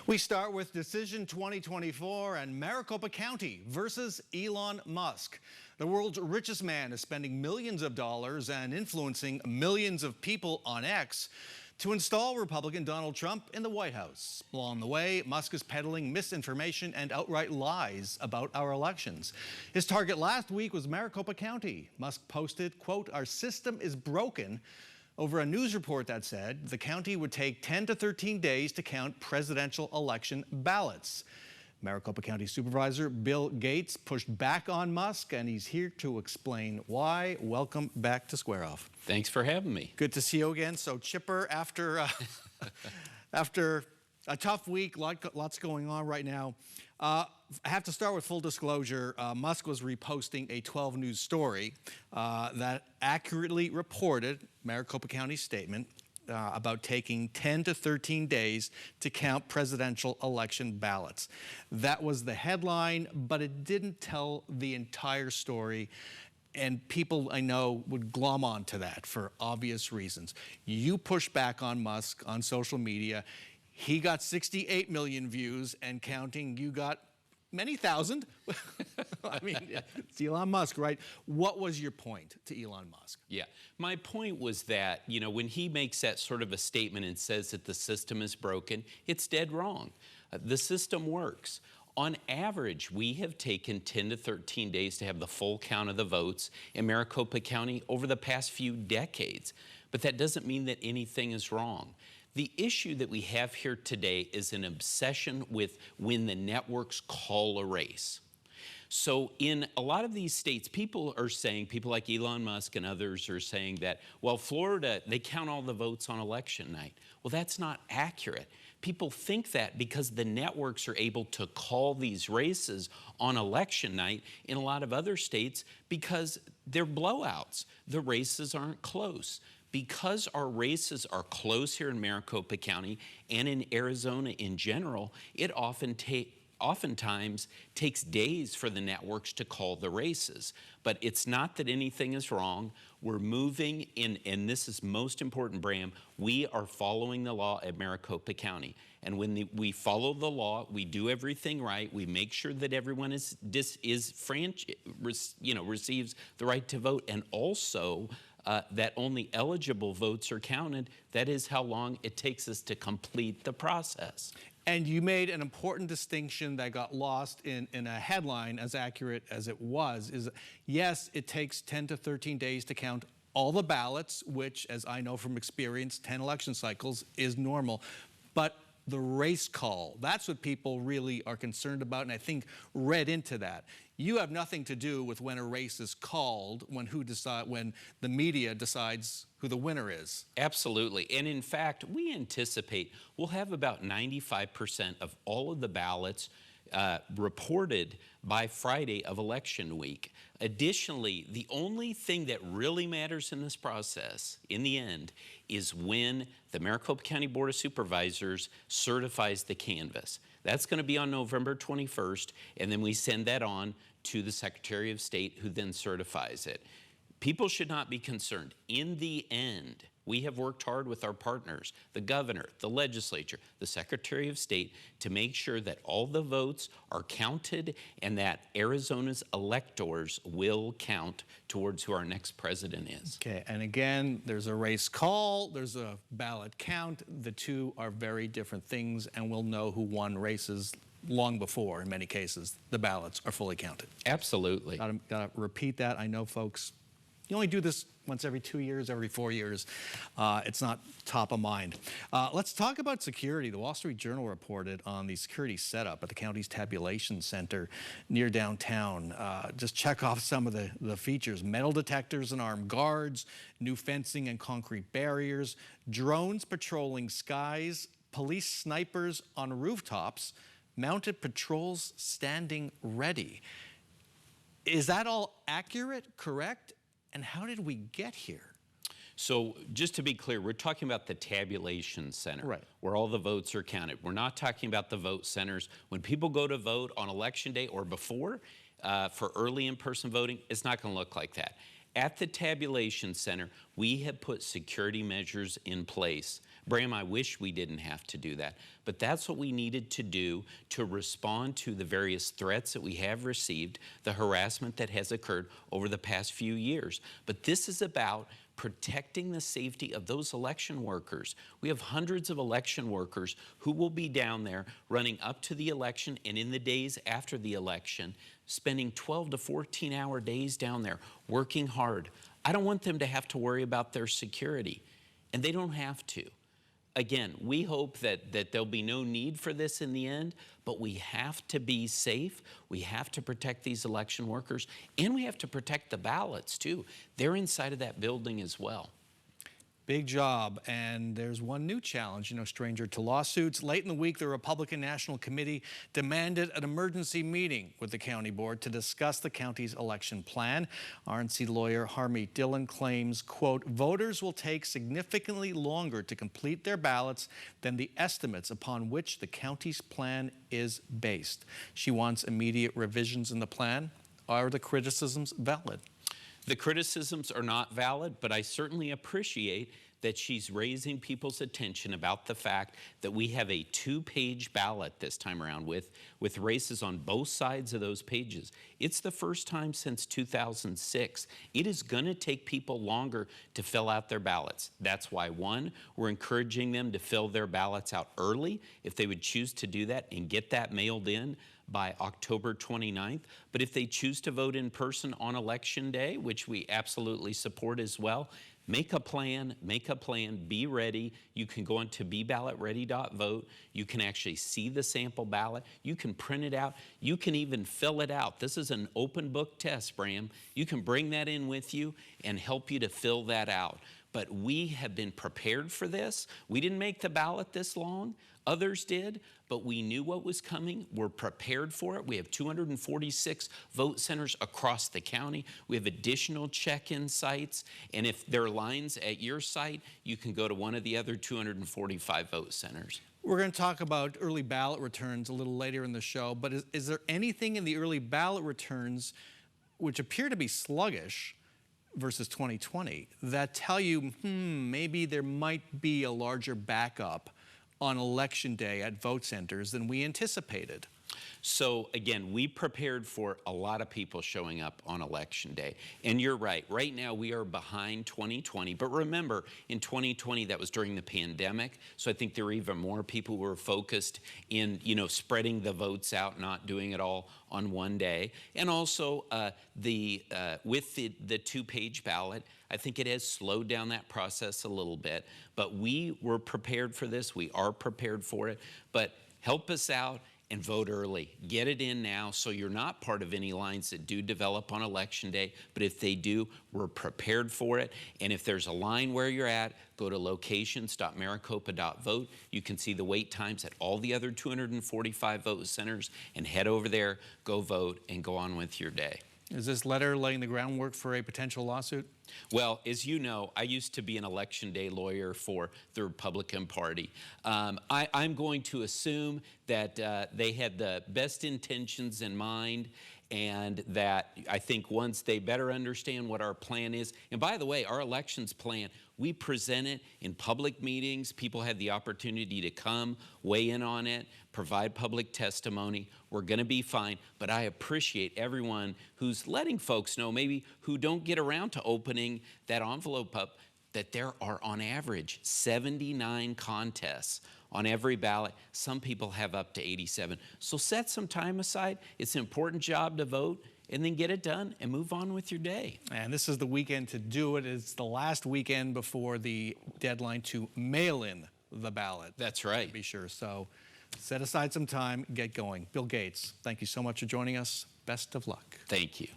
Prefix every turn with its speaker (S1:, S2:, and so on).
S1: We start with Decision 2024 and Maricopa County versus Elon Musk. The world's richest man is spending millions of dollars and influencing millions of people on X to install Republican Donald Trump in the White House. Along the way, Musk is peddling misinformation and outright lies about our elections. His target last week was Maricopa County. Musk posted, quote, "Our system is broken," over a news report that said the county would take 10 to 13 days to count presidential election ballots. Maricopa County Supervisor Bill Gates pushed back on Musk, and he's here to explain why. Welcome back to Square Off.
S2: Thanks for having me.
S1: Good to see you again. So chipper after after a tough week, lots going on right now. I have to start with full disclosure. Musk was reposting a 12 News story that accurately reported Maricopa County's statement about taking 10 to 13 days to count presidential election ballots. That was the headline, but it didn't tell the entire story. And people I know would glom onto that for obvious reasons. You push back on Musk on social media. He got 68 million views and counting. You got many thousand. I mean, it's Elon Musk, right? What was your point to Elon Musk?
S2: Yeah, my point was that, when he makes that sort of a statement and says that the system is broken, it's dead wrong. The system works. On average, we have taken 10 to 13 days to have the full count of the votes in Maricopa County over the past few decades. But that doesn't mean that anything is wrong. The issue that we have here today is an obsession with when the networks call a race. So in a lot of these states, people like Elon Musk and others are saying that, well, Florida, they count all the votes on election night. Well, that's not accurate. People think that because the networks are able to call these races on election night in a lot of other states because they're blowouts. The races aren't close. Because our races are close here in Maricopa County and in Arizona in general, it oftentimes takes days for the networks to call the races. But it's not that anything is wrong. We're moving in, and this is most important, Bram, we are following the law at Maricopa County. And when we follow the law, we do everything right. We make sure that everyone receives the right to vote, and also that only eligible votes are counted. That is how long it takes us to complete the process.
S1: And you made an important distinction that got lost in a headline, as accurate as it was, is yes, it takes 10 to 13 days to count all the ballots, which, as I know from experience, 10 election cycles is normal. But the race call, that's what people really are concerned about, and I think read into that. You have nothing to do with when a race is called, when the media decides who the winner is.
S2: Absolutely. And in fact, we anticipate we'll have about 95% of all of the ballots reported by Friday of election week. Additionally, the only thing that really matters in this process, in the end, is when the Maricopa County Board of Supervisors certifies the canvass. That's going to be on November 21st, and then we send that on to the Secretary of State, who then certifies it. People should not be concerned. In the end, we have worked hard with our partners, the governor, the legislature, the Secretary of State, to make sure that all the votes are counted and that Arizona's electors will count towards who our next president is.
S1: Okay, and again, there's a race call, there's a ballot count. The two are very different things, and we'll know who won races long before, in many cases, the ballots are fully counted.
S2: Absolutely.
S1: Gotta repeat that. I know folks, you only do this once every 2 years, every 4 years. It's not top of mind. Let's talk about security. The Wall Street Journal reported on the security setup at the county's tabulation center near downtown. Just check off some of the features: metal detectors and armed guards, new fencing and concrete barriers, drones patrolling skies, police snipers on rooftops, mounted patrols standing ready. Is that all accurate, correct? And how did we get here?
S2: So just to be clear, we're talking about the tabulation center,
S1: right,
S2: where all the votes are counted. We're not talking about the vote centers. When people go to vote on election day or before for early in-person voting, it's not going to look like that. At the tabulation center, we have put security measures in place. Bram, I wish we didn't have to do that, but that's what we needed to do to respond to the various threats that we have received, the harassment that has occurred over the past few years. But this is about protecting the safety of those election workers. We have hundreds of election workers who will be down there running up to the election and in the days after the election, spending 12 to 14-hour days down there working hard. I don't want them to have to worry about their security, and they don't have to. Again, we hope that there'll be no need for this in the end, but we have to be safe. We have to protect these election workers, and we have to protect the ballots too. They're inside of that building as well.
S1: Big job, and there's one new challenge, stranger to lawsuits. Late in the week, the Republican National Committee demanded an emergency meeting with the county board to discuss the county's election plan. RNC lawyer Harmeet Dillon claims, quote, voters will take significantly longer to complete their ballots than the estimates upon which the county's plan is based. She wants immediate revisions in the plan. Are the criticisms valid?
S2: The criticisms are not valid, but I certainly appreciate that she's raising people's attention about the fact that we have a 2-page ballot this time around with races on both sides of those pages. It's the first time since 2006. It is going to take people longer to fill out their ballots. That's why, one, we're encouraging them to fill their ballots out early if they would choose to do that and get that mailed in by October 29th. But if they choose to vote in person on Election Day, which we absolutely support as well, make a plan, be ready. You can go into beballotready.vote. You can actually see the sample ballot. You can print it out. You can even fill it out. This is an open book test, Bram. You can bring that in with you and help you to fill that out. But we have been prepared for this. We didn't make the ballot this long. Others did, but we knew what was coming. We're prepared for it. We have 246 vote centers across the county. We have additional check-in sites. And if there are lines at your site, you can go to one of the other 245 vote centers.
S1: We're going to talk about early ballot returns a little later in the show, but is there anything in the early ballot returns which appear to be sluggish versus 2020 that tell you, maybe there might be a larger backup on Election Day at vote centers than we anticipated?
S2: So again, we prepared for a lot of people showing up on Election Day. And you're right, right now we are behind 2020. But remember, in 2020, that was during the pandemic. So I think there were even more people who were focused in, spreading the votes out, not doing it all on one day. And also with the 2-page ballot, I think it has slowed down that process a little bit. But we were prepared for this. We are prepared for it. But help us out and vote early. Get it in now so you're not part of any lines that do develop on Election Day. But if they do, we're prepared for it. And if there's a line where you're at, go to locations.maricopa.vote. You can see the wait times at all the other 245 vote centers and head over there, go vote, and go on with your day.
S1: Is this letter laying the groundwork for a potential lawsuit?
S2: Well, as you know, I used to be an Election Day lawyer for the Republican Party. I'm going to assume that they had the best intentions in mind, and that I think once they better understand what our plan is, and by the way, our elections plan, we present it in public meetings. People have the opportunity to come, weigh in on it, provide public testimony. We're going to be fine, but I appreciate everyone who's letting folks know, maybe who don't get around to opening that envelope up, that there are on average 79 contests on every ballot. Some people have up to 87. So set some time aside. It's an important job to vote, and then get it done and move on with your day.
S1: And this is the weekend to do it. It's the last weekend before the deadline to mail in the ballot.
S2: That's right.
S1: Be sure. So set aside some time, get going. Bill Gates, thank you so much for joining us. Best of luck.
S2: Thank you.